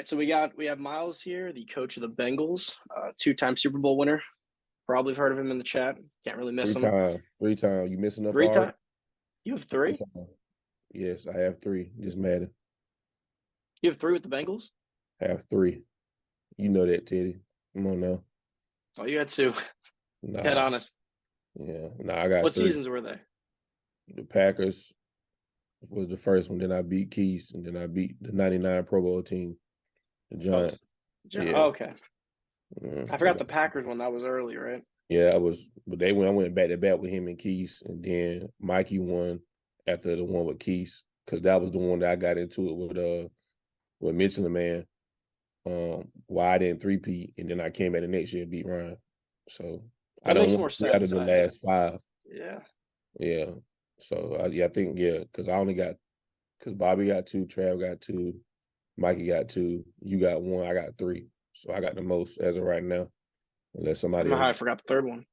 right, so we have Myles here, the coach of the Bengals, two-time Super Bowl winner. Probably have heard of him in the chat. Can't really miss Three him. time. Three time. You missing up Three already? time. You have Three three. time. Yes, I have three. Just matter. You have three with the Bengals. I have three. You know that, Teddy. Come on now. Oh, you had two. Dead Nah. honest. Yeah. Nah, I got What three. seasons were they? The Packers was the first one. Then I beat Keys, and then I beat the '99 Pro Bowl team, the Oh, Giants. oh, Yeah. okay. I I forgot got, the Packers one. That was early, right? yeah, but I went back to back with him and Keys, and then Mikey won after the one with Keys because that was the one that I got into it with Mitchell and man. Why I didn't three-peat, and then I came back the next year and beat Ryan. So I That don't makes more want three out of sense. the last five. Yeah. Yeah. So I think because I only got because Bobby got two, Trav got two, Mikey got two, you got one, I got three. So I got the most as of right now, unless I don't somebody know else. how I forgot the third one.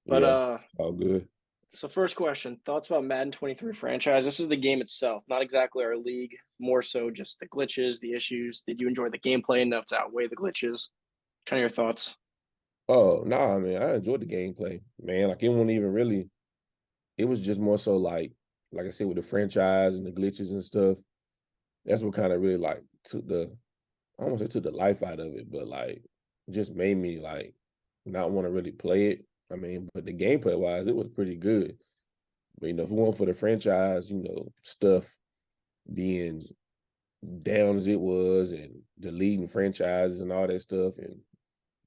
But Yeah, all good. so first question: thoughts about Madden 23 franchise? This is the game itself, not exactly our league. More so just the glitches, the issues. Did you enjoy the gameplay enough to outweigh the glitches? Kind of your thoughts. Oh no, I mean I enjoyed the gameplay, man. Like it wasn't even really. It was just more so like I said, with the franchise and the glitches and stuff. That's what kind of really like took the I don't want to say took the life out of it, but like just made me like not want to really play it. I mean, but the gameplay wise, it was pretty good. But if it weren't for the franchise, stuff being down as it was and deleting franchises and all that stuff and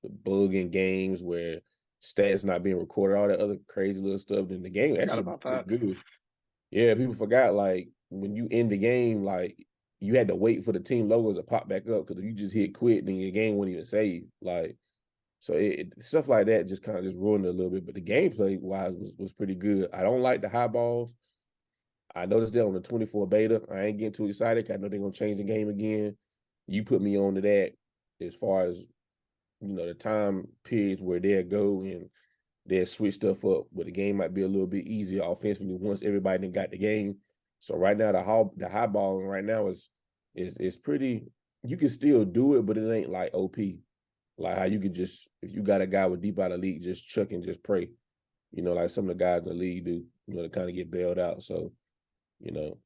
the bug in games where stats not being recorded, all that other crazy little stuff, then the game Forgot actually was about pretty that. good. Yeah, people forgot like when you end the game, like you had to wait for the team logos to pop back up because if you just hit quit, then your game wouldn't even save. Like so, stuff like that just kind of just ruined it a little bit. But the gameplay wise was pretty good. I don't like the high balls. I noticed that on the 24 beta. I ain't getting too excited. I know they're gonna change the game again. You put me on to that as far as the time periods where they'll go and they'll switch stuff up, but the game might be a little bit easier offensively once everybody done got the game. So right now the high balling right now is pretty. You can still do it, but it ain't like OP. Like how you could just if you got a guy with deep out of the league, just chuck and just pray. Like some of the guys in the league do. To kind of get bailed out. So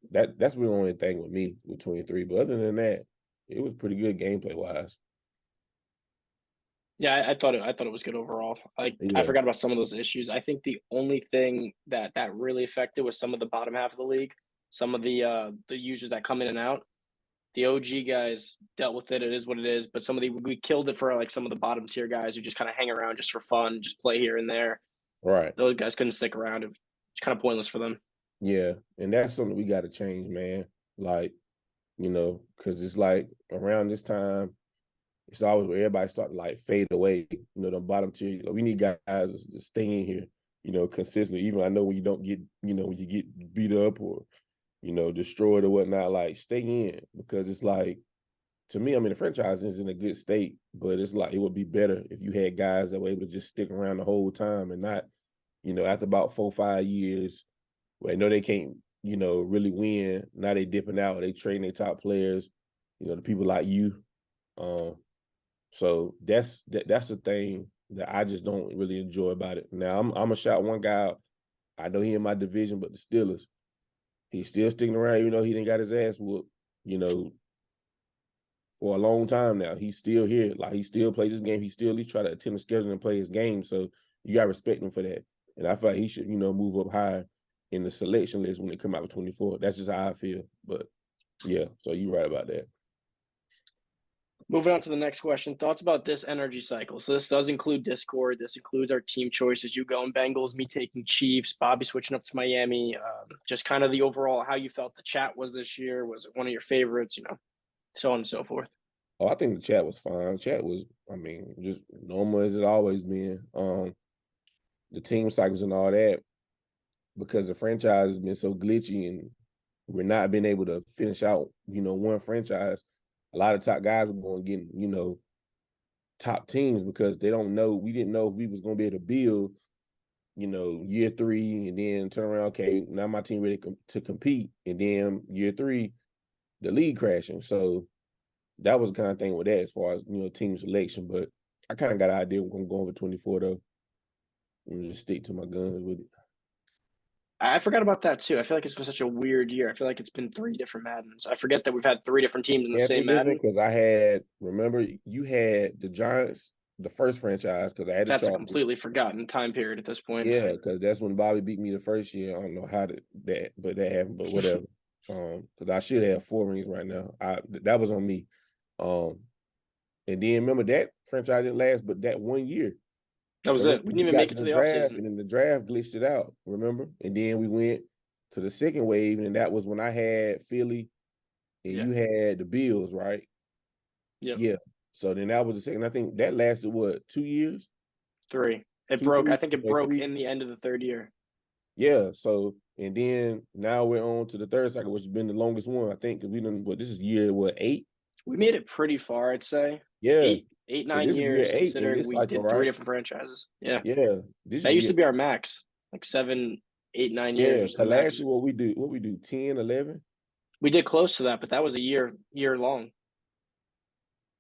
that's really the only thing with me with 23. But other than that, it was pretty good gameplay wise. Yeah, I thought it was good overall. I Yeah. forgot about some of those issues. I think the only thing that really affected was some of the bottom half of the league. Some of the users that come in and out. The OG guys dealt with it. It is what it is. But some of we killed it for like some of the bottom tier guys who just kind of hang around just for fun, just play here and there. Right. Those guys couldn't stick around. It's kind of pointless for them. Yeah. And that's something we got to change, man. Like, because it's like around this time, it's always where everybody start to like fade away. The bottom tier. We need guys to stay in here, consistently. Even I know when you don't get, when you get beat up or, destroyed or whatnot, like stay in because it's like, to me, I mean, the franchise is in a good state, but it's like it would be better if you had guys that were able to just stick around the whole time and not, after about 4 or 5 years, where I know they can't, really win. Now they dipping out. They trading their top players, the people like you. So that's the thing that I just don't really enjoy about it. Now I'm gonna shout one guy out. I know he in my division, but the Steelers, he's still sticking around. He didn't got his ass whooped. For a long time now. He's still here. Like he still plays this game. He still at least try to attend the schedule and play his game. So you gotta respect him for that. And I feel like he should, move up higher in the selection list when they come out with 24. That's just how I feel. But yeah, so you're right about that. Moving on to the next question. Thoughts about this NRG cycle? So this does include Discord. This includes our team choices. You going Bengals, me taking Chiefs, Bobby switching up to Miami. Just kind of the overall how you felt the chat was this year. Was it one of your favorites? So on and so forth. Oh, I think the chat was fine. Chat was, I mean, just normal as it always been. The team cycles and all that, because the franchise has been so glitchy and we're not being able to finish out, one franchise. A lot of top guys are going to get, top teams because they don't know. We didn't know if we was going to be able to build, year three and then turn around. Okay, now my team ready to compete, and then year three, the league crashing. So that was the kind of thing with that as far as, team selection. But I kind of got an idea I'm going for 24 though. I'm just stick to my guns with it. I forgot about that too. I feel like it's been such a weird year. I feel like it's been 3 different Maddens. I forget that we've had 3 different teams in the Yeah, it's same been different Madden. because remember, you had the Giants, the first franchise, because I had the That's a Chargers. completely forgotten time period at this point. Yeah, because that's when Bobby beat me the first year. I don't know how but that happened, but whatever. Because I should have 4 rings right now. That was on me. Um, and then remember that franchise didn't last, but that 1 year. That was Remember, it. We didn't we even got make to it to the the draft, offseason. and then the draft glitched it out. Remember, and then we went to the second wave, and that was when I had Philly, and Yeah. you had the Bills, right? Yep. Yeah. So then that was the second. I think that lasted what, 2 years? 3. It Two, broke. I 3, think it or broke 3. in the end of the 3rd year. Yeah. So and then now we're on to the third cycle, which has been the longest one, I think, because we done this is year 8? We made it pretty far, I'd say. Yeah. Eight, So nine this is year years, 8 in considering this we cycle, did 3 right? different franchises. Yeah. Yeah. This That is used year, to be our max. Like 7, 8, 9 years yeah. was the Cause last max. year what we do, 10, 11? We did close to that, but that was a year long.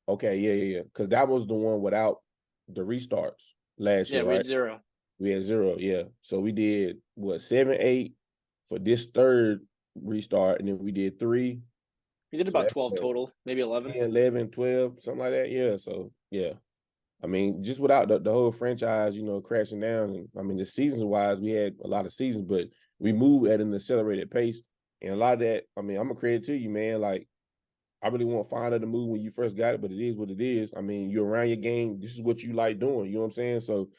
Okay, yeah. Because that was the one without the restarts last Yeah, year, we right? had 0. We had 0, yeah. So we did what, 7, 8 for this third restart, and then we did 3. We did So about that's 12 what, total, maybe 11. 10, 11, 12, something like that. Yeah. So yeah. I mean, just without the whole franchise, crashing down. And I mean, the seasons wise, we had a lot of seasons, but we moved at an accelerated pace. And a lot of that, I mean, I'm gonna credit to you, man. Like, I really won't find the move when you first got it, but it is what it is. I mean, you're around your game. This is what you like doing. You know what I'm saying? So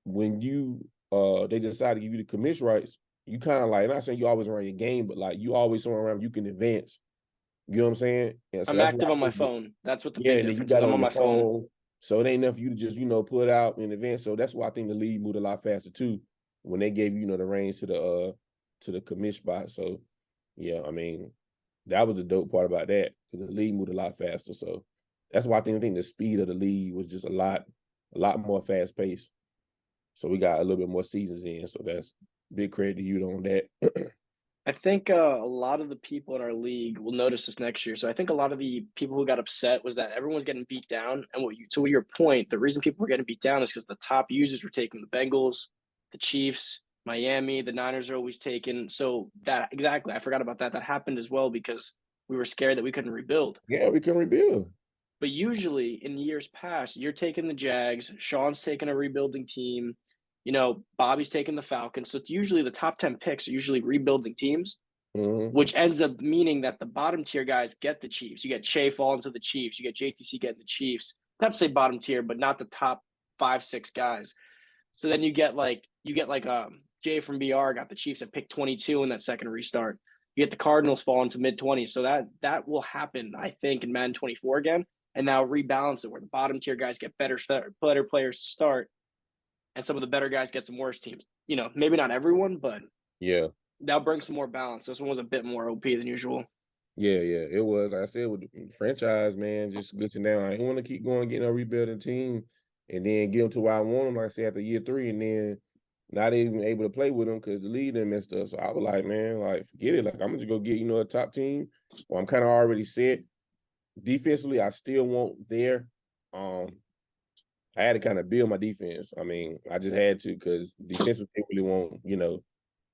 when they decided to give you the commission rights, you kind of like, not saying you always around your game, but like you always somewhere around you can advance. You know what I'm saying? And so I'm that's why active I on my think that, phone. That's what the yeah, big and then you difference is. got it I'm on on your my phone. phone. So it ain't enough for you to just, put out in advance. So that's why I think the league moved a lot faster too, when they gave you, the reins to the commission spot. So yeah, I mean, that was the dope part about that, because the league moved a lot faster. So that's why I think the speed of the league was just a lot more fast paced. So we got a little bit more seasons in. So that's big credit to you on that. I think a lot of the people in our league will notice this next year. So I think a lot of the people who got upset was that everyone was getting beat down. And to your point, the reason people were getting beat down is because the top users were taking the Bengals, the Chiefs, Miami, the Niners are always taken. So that exactly, I forgot about that. That happened as well because we were scared that we couldn't rebuild. Yeah, we can rebuild. But usually in years past, you're taking the Jags, Sean's taking a rebuilding team, Bobby's taking the Falcons. So it's usually the top 10 picks are usually rebuilding teams, Mm-hmm. which ends up meaning that the bottom tier guys get the Chiefs. You get Shea falling to the Chiefs. You get JTC getting the Chiefs. Not to say bottom tier, but not the top 5, 6 guys. So then you get like Jay from BR got the Chiefs at pick 22 in that second restart. You get the Cardinals falling to mid 20s. So that will happen, I think, in Madden 24 again. And now rebalance it where the bottom tier guys get better players to start, and some of the better guys get some worse teams. Maybe not everyone, but Yeah. that'll bring some more balance. This one was a bit more OP than usual. Yeah, it was. Like I said, with the franchise, man, just glitching down. I didn't want to keep going, getting a rebuilding team, and then get them to where I want them. Like I said, after year 3, and then not even able to play with them because the lead done messed up. So I was like, man, like forget it. Like I'm gonna just go get a top team. Well, I'm kind of already set. Defensively, I still want there. I had to kind of build my defense. I mean, I just had to, because defensively they really want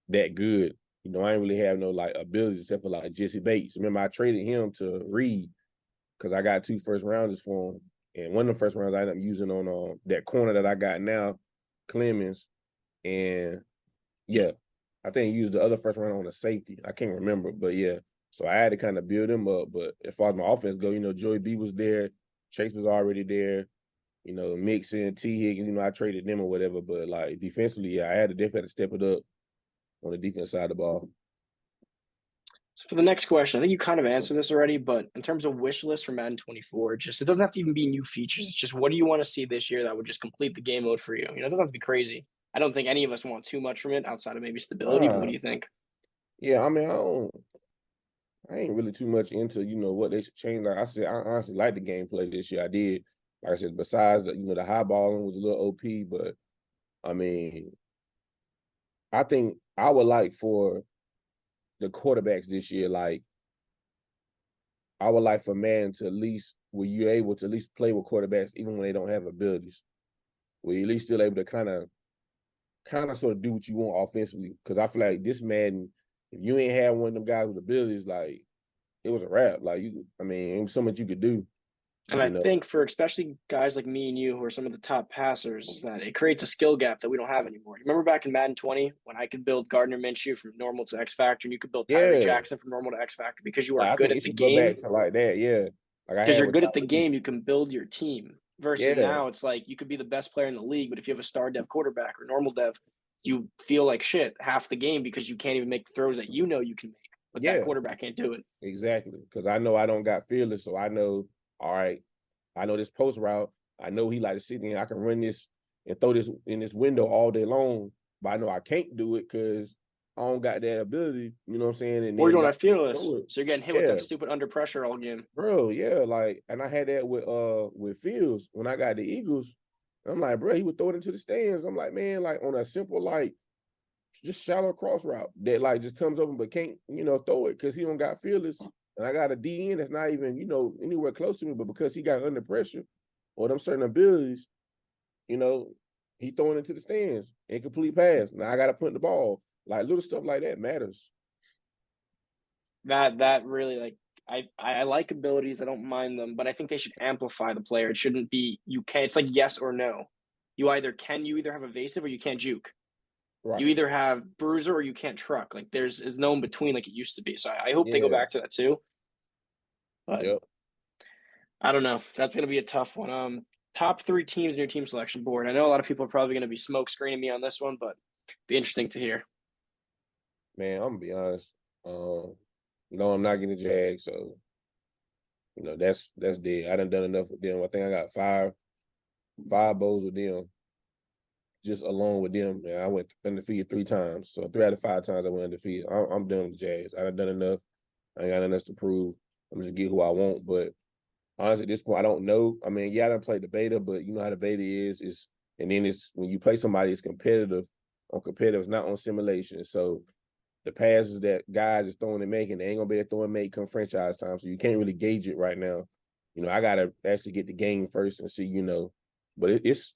that good. I didn't really have no like abilities except for like Jesse Bates. Remember, I traded him to Reed because I got 2 first rounders for him, and one of the first rounds I ended up using on that corner that I got now, Clemens, and yeah, I think he used the other first round on a safety. I can't remember, but yeah. So I had to kind of build him up. But as far as my offense go, Joey B was there, Chase was already there. Mixon, T. Higgins, I traded them or whatever. But like defensively, yeah, I had to definitely step it up on the defense side of the ball. So for the next question, I think you kind of answered this already, but in terms of wish list for Madden 24, it doesn't have to even be new features. It's just what do you want to see this year that would just complete the game mode for you? It doesn't have to be crazy. I don't think any of us want too much from it outside of maybe stability, but what do you think? Yeah, I mean, I ain't really too much into, what they should change. Like I said, I honestly like the gameplay this year. I did. Like I said, besides the high balling was a little OP, but I mean, I think I would like for the quarterbacks this year, like I would like for Madden to at least where you're able to at least play with quarterbacks even when they don't have abilities. Where you're at least still able to kind of sort of do what you want offensively. Because I feel like this Madden, if you ain't had one of them guys with abilities, like it was a wrap. Like I mean, it was so much you could do. And I You know, think for especially guys like me and you, who are some of the top passers, is that it creates a skill gap that we don't have anymore. You remember back in Madden 20 when I could build Gardner Minshew from normal to X Factor, and you could build Tyree yeah. Jackson from normal to X Factor because you are Like I good think at it the should go game. back to like that. Yeah, like I Because had you're with good at the Tyreek. game, you can build your team. Versus Yeah, now, it's like you could be the best player in the league, but if you have a star dev quarterback or normal dev, you feel like shit half the game because you can't even make the throws that you know you can make, but that yeah, quarterback can't do it. exactly. Because I know I don't got feelers, so I know. All right, I know this post route. I know he like to sit there. I can run this and throw this in this window all day long, but I know I can't do it because I don't got that ability. You know what I'm saying? And Or you then don't y'all have fearless, throw it. so you're getting hit with Yeah, that stupid under pressure all game. bro. Yeah, like, and I had that with Fields when I got the Eagles. I'm like, bro, he would throw it into the stands. I'm like, man, like on a simple like just shallow cross route that like just comes open but can't throw it because he don't got feelers. And I got a DN that's not even anywhere close to me, but because he got under pressure or them certain abilities, you know, he throwing it to the stands, incomplete pass. Now I got to put the ball. Like little stuff like that matters. That really I like abilities. I don't mind them, but I think they should amplify the player. It shouldn't be you can. It's like yes or no. You either have evasive or you can't juke. You Right. either have bruiser or you can't truck. Like there's no in between like it used to be. So I hope they go Yeah. back to that too. But Yep. I don't know. That's gonna be a tough one. Top three teams in your team selection board. I know a lot of people are probably gonna be smoke screening me on this one, but be interesting to hear. Man, I'm gonna be honest. No, I'm not getting the Jag, so that's dead. I done enough with them. I think I got five bowls with them. Just alone with them, man. I went undefeated 3 times. So 3 out of 5 times I went undefeated. I'm done with the Jags. I done enough. I ain't got nothing else to prove. I'm just get who I want. But honestly, at this point, I don't know. I mean, yeah, I done played the beta, but you know how the beta is and then it's when you play somebody, it's competitive on competitive, it's not on simulation. So the passes that guys is throwing and making, they ain't gonna be able to throw and make come franchise time. So you can't really gauge it right now. I gotta actually get the game first and see, but it's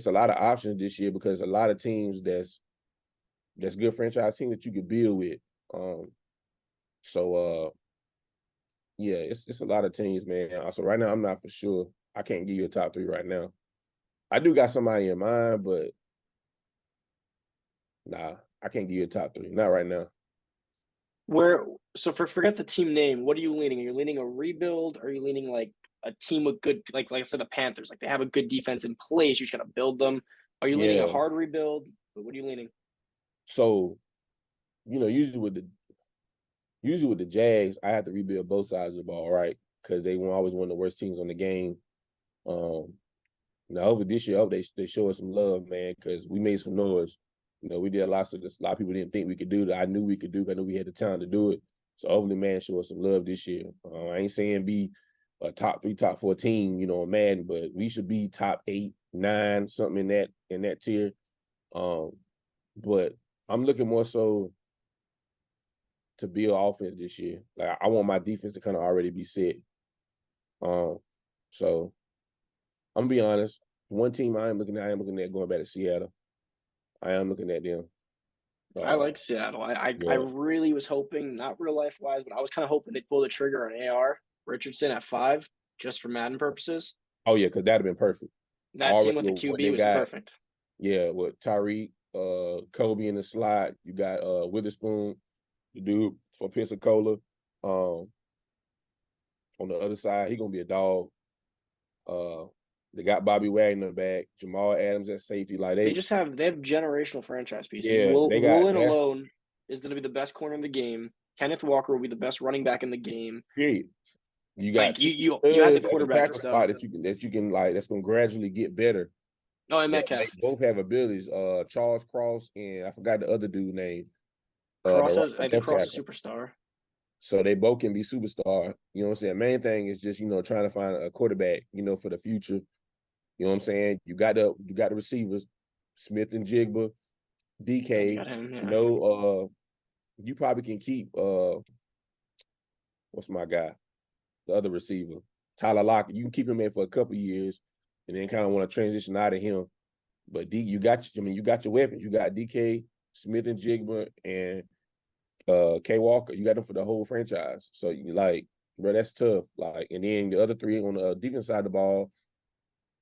a lot of options this year because a lot of teams that's good franchise teams that you could build with. Um, so yeah, it's a lot of teams, man. So right now I'm not for sure. I can't give you a top 3 right now. I do got somebody in mind, but nah, I can't give you a top 3. Not right now. Where so forget the team name. What are you leaning? Are you leaning a rebuild? Are you leaning like a team with good like I said the Panthers? Like they have a good defense in place. You just gotta build them. Are you leaning a Yeah. hard rebuild? What are you leaning? So, usually with the Jags, I have to rebuild both sides of the ball, right? Because they were always one of the worst teams on the game. Um, Now over this year, I hope they show us some love, man, because we made some noise. We did lots of this. A lot of people didn't think we could do that. I knew we could do. I knew we had the talent to do it. So hopefully, man, show us some love this year. I ain't saying be a top 3, top 4 team, on Madden, but we should be top 8, 9, something in that tier. Um, but I'm looking more so to build offense this year. Like I want my defense to kind of already be set. Um, so I'm gonna be honest. One team I am looking at going back to Seattle. I am looking at them. I Uh, like Seattle. I yeah. really was hoping, not real life wise, but I was kind of hoping they'd pull the trigger on AR Richardson at 5, just for Madden purposes. Oh yeah, because that'd have been perfect. That team Already with the with what QB they was got. perfect. Yeah, with Tyreek, Kobe in the slot. You got Witherspoon, the dude for Pensacola. On the other side, he gonna be a dog. Uh, they got Bobby Wagner back, Jamal Adams at safety. Like They have generational franchise pieces. yeah, they got Woolen that's alone is going to be the best corner in the game. Kenneth Walker will be the best running back in the game. period. You got Like two you had the studs at the quarterback tackle spot stuff. that you can like that's gonna gradually get better. No, and They Metcalf. both have abilities. Charles Cross and I forgot the other dude name. I The think left Cross is tackle. superstar. So they both can be superstar. You know what I'm saying? Main thing is just, trying to find a quarterback, for the future. You know what I'm saying? You got the receivers, Smith and Jigba, And you DK. got him, You yeah. know, you probably can keep what's my guy? the other receiver, Tyler Lockett. You can keep him in for a couple years, and then kind of want to transition out of him. But you got your weapons. You got DK, Smith and Jigba, and K Walker. You got them for the whole franchise. So you like, bro, that's tough. Like, and then the other three on the defense side of the ball,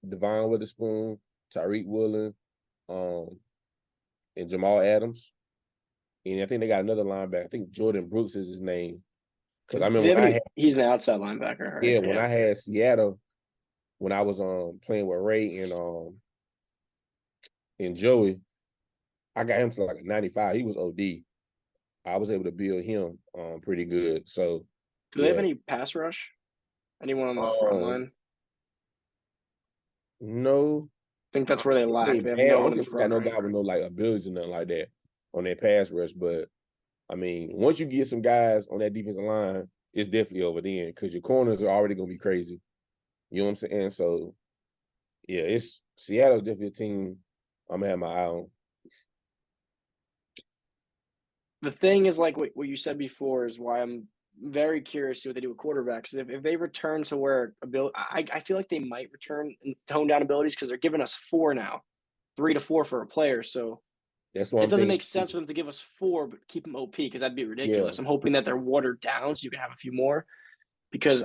Devon Witherspoon, Tyreek Woolen, and Jamal Adams. And I think they got another linebacker. I think Jordan Brooks is his name. Because I remember he's an outside linebacker, right? Yeah, when I had Seattle, when I was playing with Ray and Joey, I got him to like a 95. He was OD. I was able to build him pretty good. So do they have any pass rush? Anyone on the front line? No. I think that's where they lack. They have no one in the front. Got no guy with no like abilities or nothing like that on their pass rush. But I mean, once you get some guys on that defensive line, it's definitely over then because your corners are already gonna be crazy. You know what I'm saying? So yeah, it's Seattle's definitely a team I'm gonna have my eye on. The thing is, like what you said before, is why I'm very curious to see what they do with quarterbacks. If they return to where I feel like they might return and tone down abilities because they're giving us 4 now, 3 to 4 for a player. So that's what it doesn't make sense for them to give us 4 but keep them OP because that'd be ridiculous. Yeah. I'm hoping that they're watered down so you can have a few more, because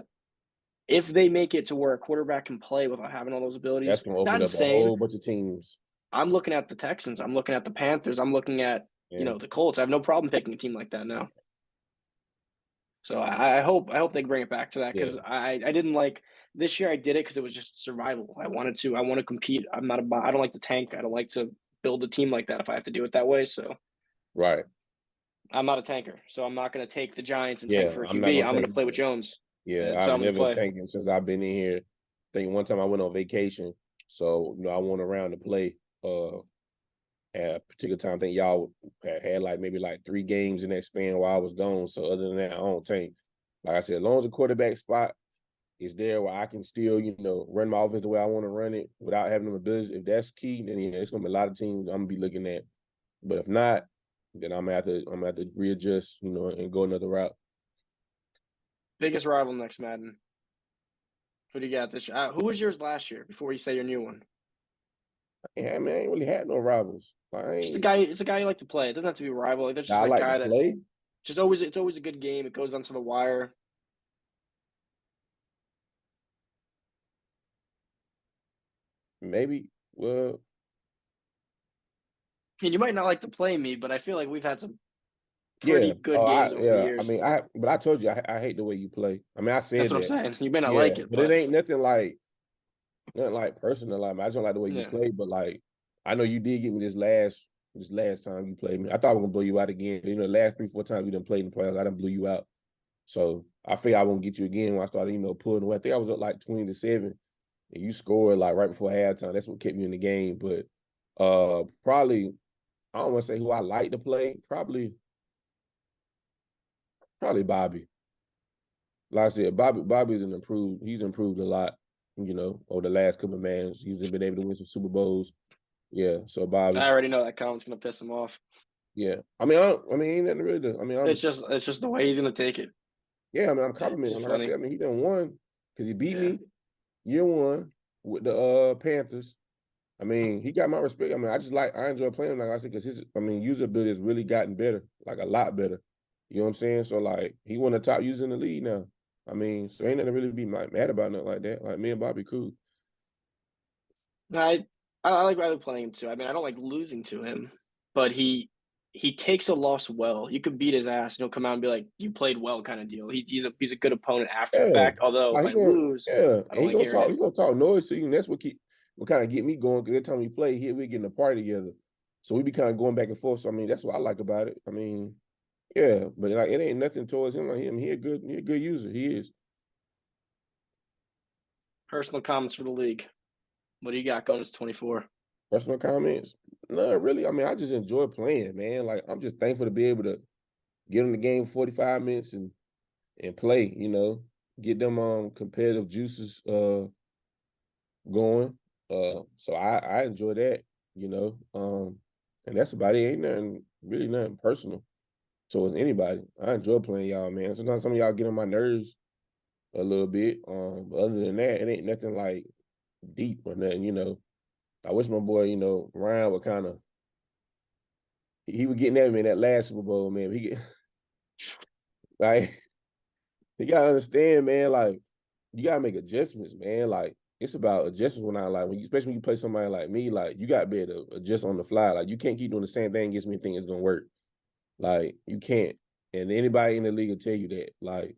if they make it to where a quarterback can play without having all those abilities, that's gonna open up a whole bunch of teams. I'm looking at the Texans. I'm looking at the Panthers. I'm looking at the Colts. I have no problem picking a team like that now. So I hope they bring it back to that, because I didn't like this year. I did it because it was just survival. I want to compete. I don't like to tank. I don't like to build a team like that if I have to do it that way. So right. I'm not a tanker, so I'm not going to take the Giants and tank for a QB. I'm going to play with Jones. Yeah, I've never been tanking since I've been in here. I think one time I went on vacation, so I went around to play. At a particular time, I think y'all had like maybe like 3 games in that span while I was gone. So other than that, I don't tank. Like I said, as long as the quarterback spot is there where I can still, run my offense the way I want to run it without having them abilities, if that's key, then it's gonna be a lot of teams I'm gonna be looking at. But if not, then I'm gonna have to readjust, and go another route. Biggest rival next Madden. Who do you got this year? Who was yours last year before you say your new one? Yeah, man, I ain't really had no rivals. It's a guy you like to play. It doesn't have to be a rival. Like, that's just a guy that it's always a good game. It goes onto the wire. Maybe, well, And you might not like to play me, but I feel like we've had some pretty good games over the years. I mean, but I told you I hate the way you play. I mean, I said that's what I'm saying. You may not like it, but it ain't nothing like personal. I just don't like the way you play. But like, I know you did get me this last time you played me. I thought I was gonna blow you out again. The last 3-4 times we done played in the playoffs, I done blew you out. So I figure I won't get you again when I started, pulling away. I think I was up like 20-7, and you scored like right before halftime. That's what kept me in the game. But probably, I don't want to say who I like to play. Probably Bobby. Like I said, Bobby's he's improved a lot, over the last couple of months. He's been able to win some Super Bowls. Yeah, so Bobby. I already know that comment's gonna piss him off. Yeah. I mean, ain't nothing really to, it's just the way he's gonna take it. Yeah, I mean, I'm complimenting him. Like I said, he done won because he beat me year 1 with the Panthers. I mean, he got my respect. I mean, I enjoy playing him, like I said, because his usability has really gotten better, like a lot better. You know what I'm saying? So like, he one of the top users in the league now. I mean, so ain't nothing to really be mad about nothing like that. Like, me and Bobby cool. I like playing him too. I mean, I don't like losing to him, but he takes a loss well. You could beat his ass and he'll come out and be like, "You played well," kind of deal. He's a good opponent after the fact. Although if I lose, I don't like hearing it. He's gonna talk noise to you, and that's what kind of get me going. Because every time we play here, we get in a party together, so we be kind of going back and forth. So I mean, that's what I like about it. I mean, yeah, but like, it ain't nothing towards him. Like him, he a good user. He is. Personal comments for the league. What do you got going to 24? Personal comments? No, really. I mean, I just enjoy playing, man. Like, I'm just thankful to be able to get in the game 45 minutes and play, get them competitive juices going. So I enjoy that, and that's about it. Ain't nothing personal towards anybody. I enjoy playing y'all, man. Sometimes some of y'all get on my nerves. a little bit. But other than that, it ain't nothing like deep or nothing, you know. I wish my boy, you know, Ryan would kind of he was getting at me in that last Super Bowl, man. He get like you gotta understand, man, like you gotta make adjustments, man. Like it's about adjustments when I like when you especially when you play somebody like me, like you gotta be able to adjust on the fly. Like you can't keep doing the same thing against me think it's gonna work. Like you can't. And anybody in the league will tell you that, like,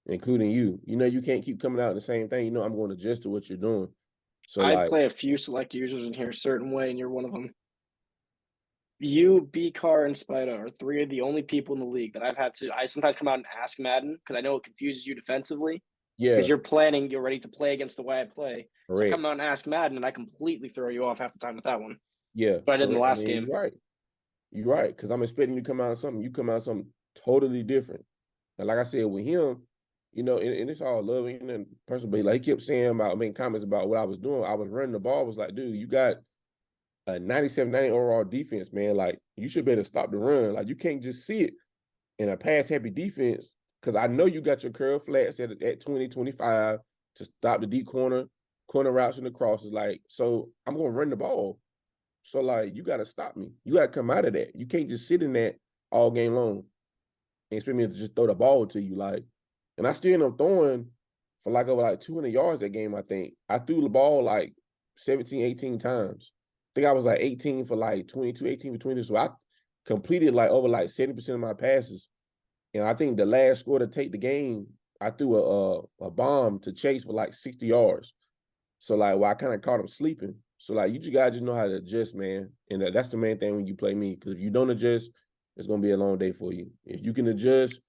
including you. You know, you can't keep coming out the same thing. You know, I'm going to adjust to what you're doing. So I like, play a few select users in here a certain way, and you're one of them. You, B Car, and Spida are three of the only people in the league that I've had to. I sometimes come out and ask Madden because I know it confuses you defensively because yeah, you're planning, you're ready to play against the way I play. So I come correct. out and ask Madden, and I completely throw you off half the time with that one. Yeah, But I did in the correct. I last mean, game. you're right. You're right. Because I'm expecting you to come out something. You come out something totally different. And like I said, with him, you know, and it's all love and personal, but like he kept saying about making comments about what I was doing. I was running the ball. I was like, dude, you got a 97, 90 overall defense, man. Like you should be able to stop the run. Like you can't just see it in a pass happy defense, because I know you got your curl flats at 20, 25 to stop the deep corner routes and the crosses. Like, so I'm going to run the ball. So, like, you got to stop me. You got to come out of that. You can't just sit in that all game long and expect me to just throw the ball to you. Like, and I still end up throwing for like over like 200 yards that game, I think. I threw the ball like 17, 18 times. I think I was like 18 for like 22, 18 for 20. So I completed like over like 70% of my passes. And I think the last score to take the game, I threw a bomb to Chase for like 60 yards. So like, well, I kind of caught him sleeping. So like, you guys just know how to adjust, man. And that's the main thing when you play me. Because if you don't adjust, it's gonna be a long day for you. If you can adjust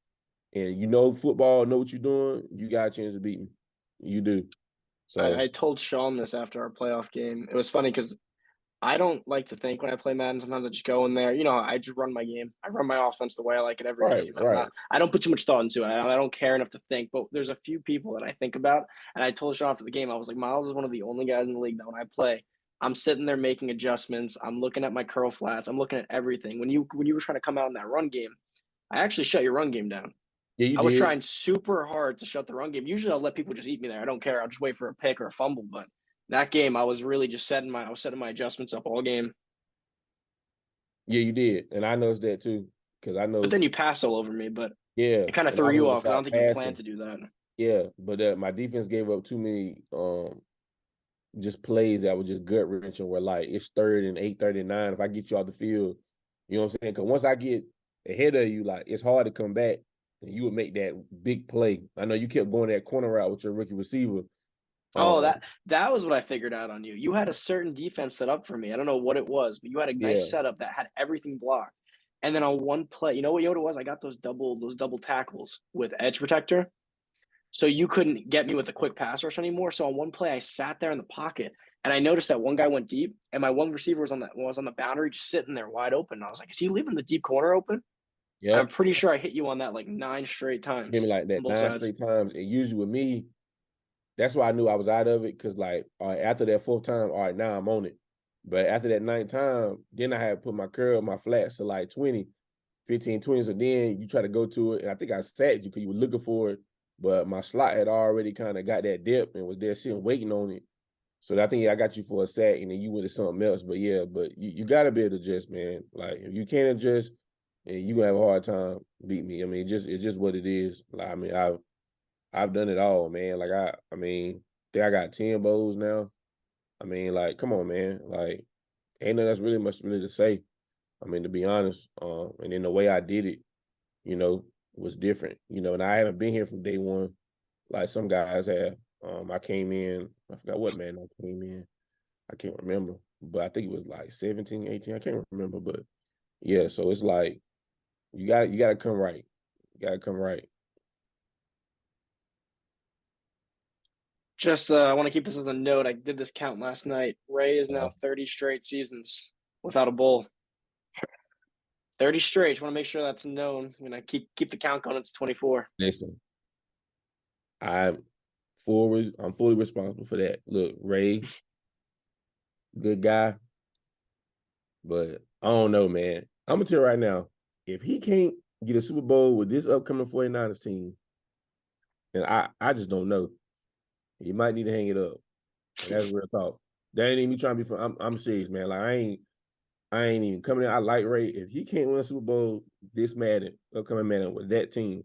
and you know football, know what you're doing, you got a chance to beat me. You do. So I told Sean this after our playoff game. It was funny because I don't like to think when I play Madden. Sometimes I just go in there. You know, I just run my game. I run my offense the way I like it every right, game. I'm right. not. I don't put too much thought into it. I don't care enough to think. But there's a few people that I think about, and I told Sean after the game, I was like, Myles is one of the only guys in the league that when I play, I'm sitting there making adjustments. I'm looking at my curl flats. I'm looking at everything. When you were trying to come out in that run game, I actually shut your run game down. Yeah, you I was did. trying super hard to shut the run game. Usually I'll let people just eat me there. I don't care. I'll just wait for a pick or a fumble. But that game, I was really just setting my adjustments up all game. Yeah, you did. And I noticed that too. Because I But know, then you passed all over me. But yeah, it kind of and I threw was you gonna off because I don't start think you planned passing. to do that. Yeah, but my defense gave up too many just plays that were just gut wrenching where like it's 3rd and 8, 39. If I get you off the field, you know what I'm saying? Because once I get ahead of you, like it's hard to come back and you would make that big play. I know you kept going that corner route with your rookie receiver. Oh, Um, that was what I figured out on you. You had a certain defense set up for me. I don't know what it was, but you had a yeah, nice setup that had everything blocked. And then on one play, you know what it was? I got those double tackles with edge protector. So you couldn't get me with a quick pass rush anymore. So on one play, I sat there in the pocket and I noticed that one guy went deep, and my one receiver was on the boundary, just sitting there wide open. And I was like, "Is he leaving the deep corner open?" And I'm yep. pretty sure I hit you on that like 9 straight Hit times me like on that both nine sides. straight times. And usually with me, that's why I knew I was out of it. Cause like, all right, after that 4th time, all right, now I'm on it. But after that 9th time, then I had to put my flats to like 20, 15, 20. So then you try to go to it. And I think I sat you because you were looking for it. But my slot had already kind of got that dip and was there sitting waiting on it. So I think I got you for a sack and then you went to something else. But yeah, but you got to be able to adjust, man. Like if you can't adjust, and you gonna have a hard time beat me. I mean, it's just what it is. Like I mean, I've done it all, man. Like I mean, think I got 10 bowls now. I mean, like, come on, man. Like, ain't nothing that's really much really to say. I mean, to be honest. And then the way I did it, you know, was different. You know, and I haven't been here from day one, like some guys have. I came in, I forgot what man I came in. I can't remember. But I think it was like 17, 18. I can't remember. But yeah, so it's like you gotta come right. You gotta come right. Just I want to keep this as a note. I did this count last night. Ray is Uh, now 30 straight seasons without a bowl. 30 straight. Just want to make sure that's known. Keep the count going. It's 24. Listen, I'm I'm fully responsible for that. Look, Ray, good guy, but I don't know, man. I'm gonna tell you right now, if he can't get a Super Bowl with this upcoming 49ers team, And I just don't know. He might need to hang it up. And that's real talk. That ain't even me trying to be fun. I'm serious, man. Like I ain't even coming in. I like Ray. If he can't win a Super Bowl this Madden, upcoming Madden with that team,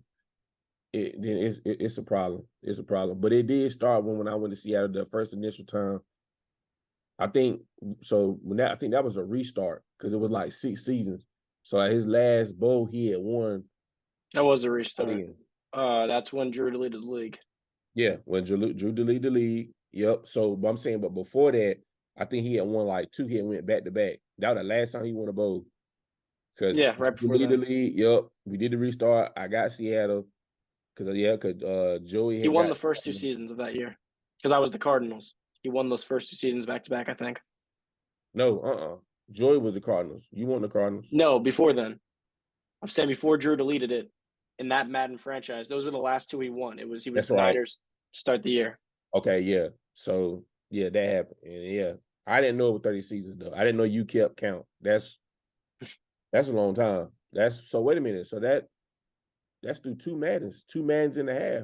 then it's a problem. It's a problem. But it did start when I went to Seattle the first initial time. I think so. I think that was a restart because it was like 6 seasons. So like his last bowl he had won. That was a restart. That's when Drew deleted the league. Yeah, when Drew deleted the league. Yep. So, but I'm saying, but before that, I think he had won like 2. He had went back to back. That was the last time he won a bowl. Because Yeah, right before deleted that. the league. Yep. We did the restart. I got Seattle because Joey He had won got the first 2 seasons of that year because I was the Cardinals. He won those first 2 seasons back to back, I think. no. Joey was the Cardinals. You want the Cardinals? No, before then. I'm saying before Drew deleted it in that Madden franchise. Those were the last 2 he won. He was That's the right. Niners to start the year. Okay, yeah. So yeah, that happened. And yeah, I didn't know it was 30 seasons though. I didn't know you kept count. That's a long time. So wait a minute. So that's through 2 Maddens and a half.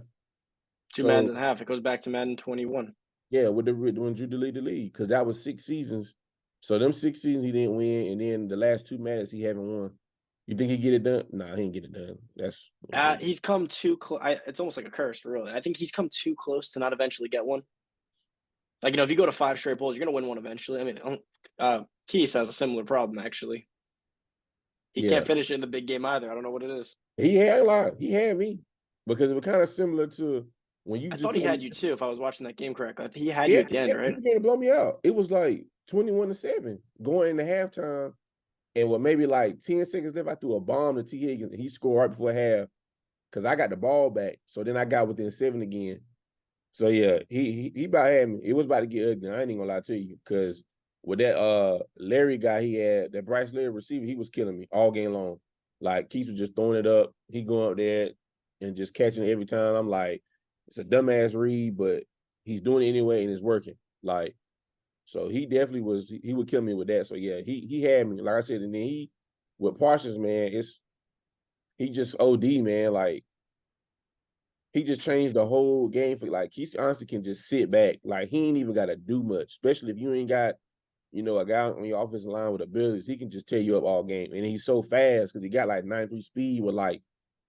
2 So Maddens and a half. It goes back to Madden 21. yeah, when Drew deleted the league, because that was 6 seasons. So them 6 seasons he didn't win, and then the last 2 Maddens he haven't won. You think he get it done? Nah, he didn't get it done. That's He's come too close. It's almost like a curse, really. I think he's come too close to not eventually get one. Like, if you go to 5 straight bowls, you're going to win one eventually. I mean, Keys has a similar problem, actually. He yeah. can't finish it in the big game either. I don't know what it is. He had a lot. He had me because it was kind of similar to when you I just thought he had you too, if I was watching that game correctly. He had you yeah, at the end, right? he came to blow me out. It was like 21-7 going into halftime, and with maybe like 10 seconds left, I threw a bomb to T. Higgins, and he scored right before half because I got the ball back. So then I got within 7 again. So yeah, he about had me. It was about to get ugly. I ain't even gonna lie to you because with that Larry guy he had, that Bryce Larry receiver, he was killing me all game long. Like Keith was just throwing it up. He going up there and just catching it every time. I'm like, it's a dumbass read, but he's doing it anyway and it's working. Like, so he definitely was. He would kill me with that. So yeah, he had me. Like I said, and then he with Parsons, man, he just OD, man. Like he just changed the whole game for like he honestly can just sit back. Like he ain't even got to do much, especially if you ain't got a guy on your offensive line with abilities. He can just tear you up all game, and he's so fast because he got like 93 speed with like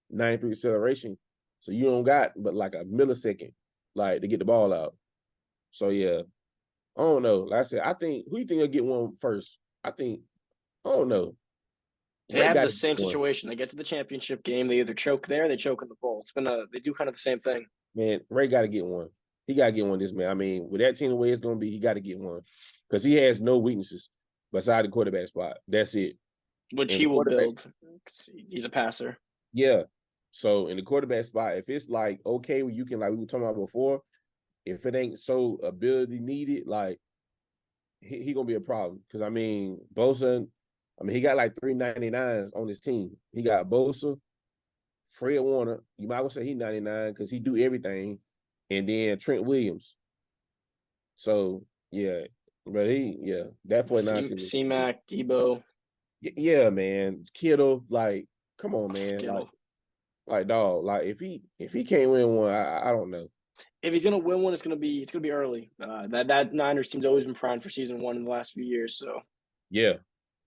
93 acceleration. So you don't got but like a millisecond like to get the ball out. So yeah, I don't know. Like I said, I think who you think will get one first? I don't know. They Ray have got the to get same one. situation. They get to the championship game. They either choke there, or they choke in the bowl. They do kind of the same thing. Man, Ray got to get one. He got to get one this man. I mean, with that team the way it's going to be, he got to get one because he has no weaknesses beside the quarterback spot. That's it. Which And he the will quarterback, build. He's a passer. yeah. So in the quarterback spot, if it's like okay, you can like we were talking about before, if it ain't so ability needed, like he gonna be a problem. Because I mean, Bosa, he got like 399s on his team. He got Bosa, Fred Warner. You might well say he 99 because he do everything, and then Trent Williams. So yeah, but that 49 season. C-Mac, Debo. Yeah, man. Kittle, like, come on, man. Kittle. Like dog, like if he can't win one, I don't know. If he's gonna win one, it's gonna be early. That Niners team's always been primed for season 1 in the last few years. So Yeah,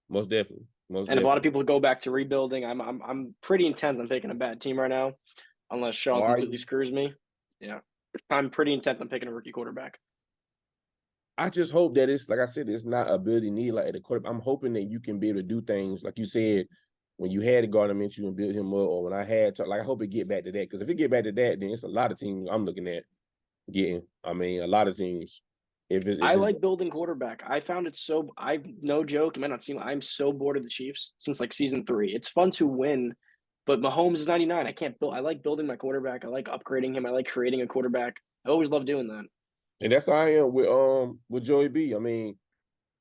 most definitely. Most and if a lot of definitely. people go back to rebuilding, I'm pretty intent on picking a bad team right now, unless Oh, Sean are completely you? screws me. Yeah, I'm pretty intent on picking a rookie quarterback. I just hope that it's like I said, it's not ability need like at the quarterback. I'm hoping that you can be able to do things like you said when you had Gardner Minshew and build him up, or when I had to, like I hope it get back to that. Because if it get back to that, then it's a lot of teams I'm looking at getting. I mean, a lot of teams. I If it's like building quarterback. I found it so I no joke. It might not seem I'm so bored of the Chiefs since like season 3. It's fun to win, but Mahomes is 99. I can't build. I like building my quarterback. I like upgrading him. I like creating a quarterback. I always love doing that. and that's how I am with Joey B. I mean,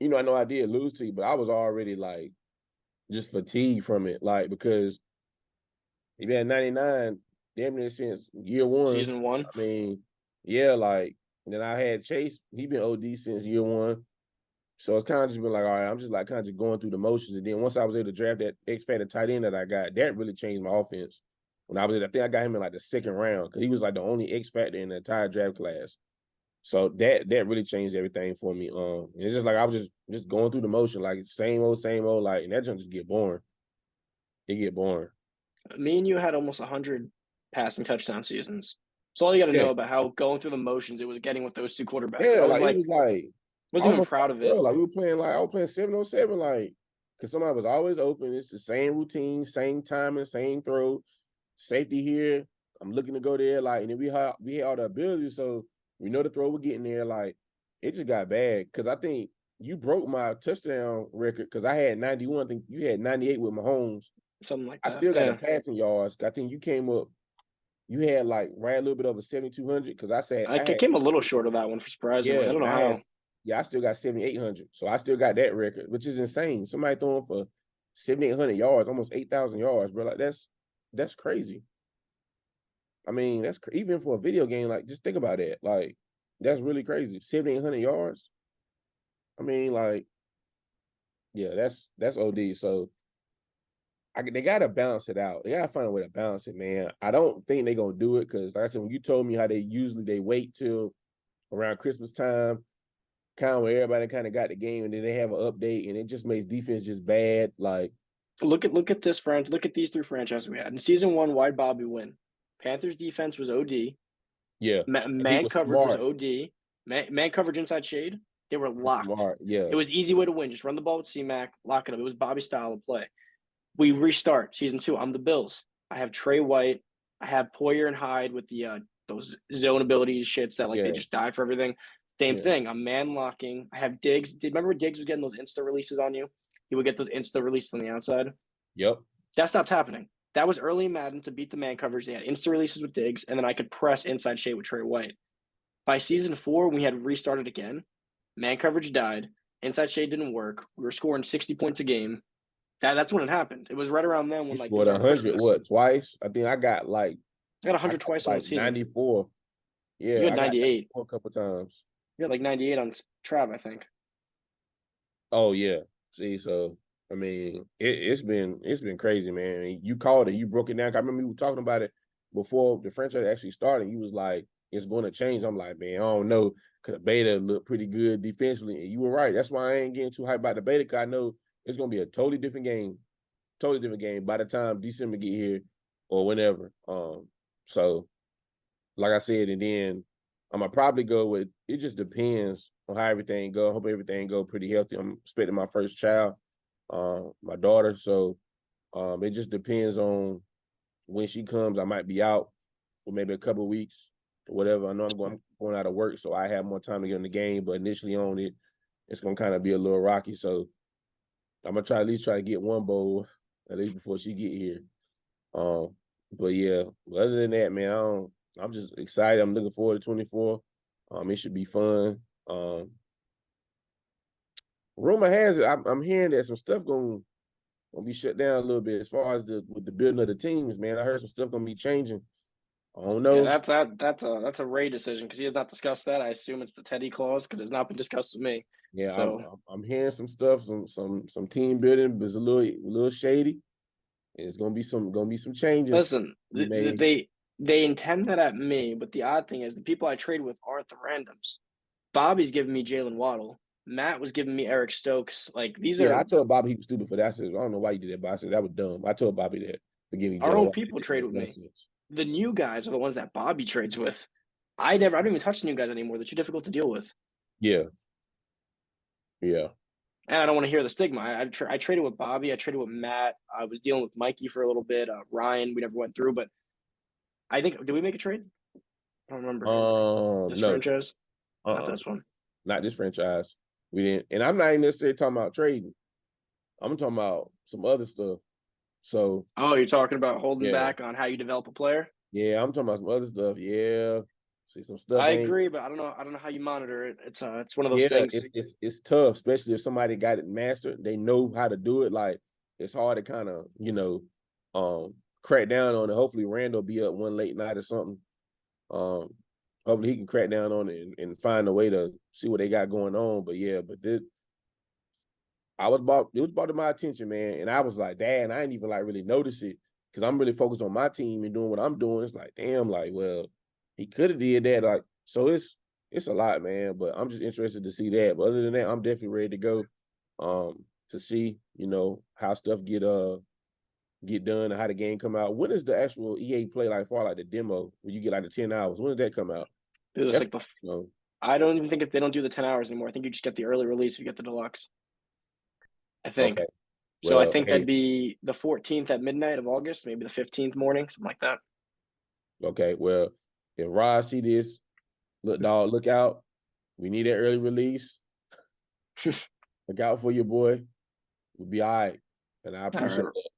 I know I did lose to you, but I was already like just fatigued from it, like because he been 99 damn near since year one. Season 1. I mean, yeah, like and then I had Chase. He been OD since year one. So it's kind of just been like, all right, I'm just like kind of just going through the motions. And then once I was able to draft that X Factor tight end that I got, that really changed my offense. when I think I got him in like the second round because he was like the only X factor in the entire draft class. So that really changed everything for me. It's just like I was just going through the motion, like same old, like, and that just get boring. It get boring. Me and you had almost 100 passing touchdown seasons. So all you got to Yeah, know about how going through the motions it was getting with those two quarterbacks. yeah, I was like it like, was like wasn't even almost proud of like, it. like we were playing like I was playing 7-on-7, like because somebody was always open. It's the same routine, same timing, same throw, safety here. I'm looking to go there, like, and then we had all the ability, so we know the throw we're getting there. Like, it just got bad because I think you broke my touchdown record because I had 91. I think you had 98 with Mahomes. Something like I that. still got the Yeah. passing yards. I think you came up. You had like right a little bit over 7,200 because I I had came a little short of that one, surprisingly. I yeah, don't and know how. I still got 7,800. So I still got that record, which is insane. Somebody throwing for 7,800 yards, almost 8,000 yards, bro. Like that's crazy. I mean, that's even for a video game. Like, just think about that. Like, that's really crazy. 7,800 yards. I mean, like, yeah, that's OD. So they gotta balance it out. They gotta find a way to balance it, man. I don't think they're gonna do it because, like I said, when you told me how they wait till around Christmas time, kind of where everybody kind of got the game, and then they have an update, and it just makes defense just bad. Like, Look at this franchise. Look at these three franchises we had in season one. Why'd Bobby win? Panthers defense was OD. yeah, and he Man was coverage was smart. OD. Man coverage inside shade. They were He was locked. smart, yeah, It was easy way to win. Just run the ball with C-Mac, lock it up. It was Bobby style of play. We restart season two. I'm the Bills. I have Trey White. I have Poyer and Hyde with the those zone abilities shits that like they yeah, just die for everything. Same yeah, thing. I'm man locking. I have Diggs. Remember Diggs was getting those insta releases on you? He would get those insta releases on the outside. yep. That stopped happening. That was early in Madden to beat the man coverage. They had insta releases with Diggs, and then I could press inside shade with Trey White. By season four, when we had restarted again, man coverage died. Inside shade didn't work. We were scoring 60 points a game. That's when it happened. It was right around then You when like it scored was our 100, Christmas. what, twice? I think I got I 100 got twice in one like season. 94. You Yeah, had I got 98. 94 a couple times. You had like 98 on Trav, I think. Oh yeah. See, so I mean, it's been crazy, man. You called it, you broke it down. I remember you were talking about it before the franchise actually started. You was like, it's going to change. I'm like, man, I don't know. Cause the beta looked pretty good defensively. And you were right. That's why I ain't getting too hyped about the beta, because I know it's gonna be a totally different game. Totally different game by the time December get here or whenever. So like I said, and then I'm gonna probably go with it. Just depends on how everything go. I hope everything go pretty healthy. I'm expecting my first child, my daughter. So it just depends on when she comes. I might be out for maybe a couple of weeks or whatever. I know I'm going out of work, so I have more time to get in the game. But initially on it, it's gonna kind of be a little rocky. So I'm gonna at least try to get one bowl at least before she get here. But yeah, other than that, man, I'm just excited. I'm looking forward to 24. It should be fun. Rumor has it, I'm hearing that some stuff gonna be shut down a little bit as far as with the building of the teams, man. I heard some stuff gonna be changing. I don't Yeah, know. that's a Ray decision because he has not discussed that. I assume it's the Teddy clause because it's not been discussed with me. Yeah, So I'm hearing some stuff, some team building is a little shady. It's gonna be some changes listen, you made. they intend that at me, but the odd thing is the people I trade with aren't the randoms. Bobby's giving me Jalen Waddle. Matt was giving me Eric Stokes. Like these Yeah, I are told Bobby he was stupid for that. I said, I don't know why you did that, but I said that was dumb. I told Bobby that for giving our Jalen own Waddle. people It trade makes with no me. sense. The new guys are the ones that Bobby trades with. I don't even touch the new guys anymore. They're too difficult to deal with. Yeah, yeah. And I don't want to hear the stigma. I traded with Bobby. I traded with Matt. I was dealing with Mikey for a little bit. Ryan, we never went through, but I think did we make a trade? I don't remember. This No, franchise, not uh-uh, this one. not this franchise. We didn't, and I'm not even necessarily talking about trading. I'm talking about some other stuff. So Oh, you're talking about holding yeah, back on how you develop a player. yeah, I'm talking about some other stuff. Yeah, see some stuff I ain't. agree, but I don't know. I don't know how you monitor it. It's one of those Yeah, things. it's tough, especially if somebody got it mastered. They know how to do it. Like, it's hard to kind of crack down on it. Hopefully, Randall be up one late night or something. Um, hopefully he can crack down on it and find a way to see what they got going on. But yeah, it was brought to my attention, man, and I was like, "Dad," I didn't even like really notice it because I'm really focused on my team and doing what I'm doing. It's like, damn, like, well, he could have did that. Like, so it's a lot, man. But I'm just interested to see that. But other than that, I'm definitely ready to go. To see, how stuff get done and how the game come out. When is the actual EA play like for like the demo when you get like the 10 hours? When does that come out? Dude, it's That's like I don't even think if they don't do the 10 hours anymore. I think you just get the early release if you get the deluxe. I think. okay. So I Well, think that'd hey, be the 14th at midnight of August, maybe the 15th morning, something like that. okay. Well, if Rod see this, look, dog, look out. We need that early release. Look out for your boy. We'll be all right. And I All appreciate right. that.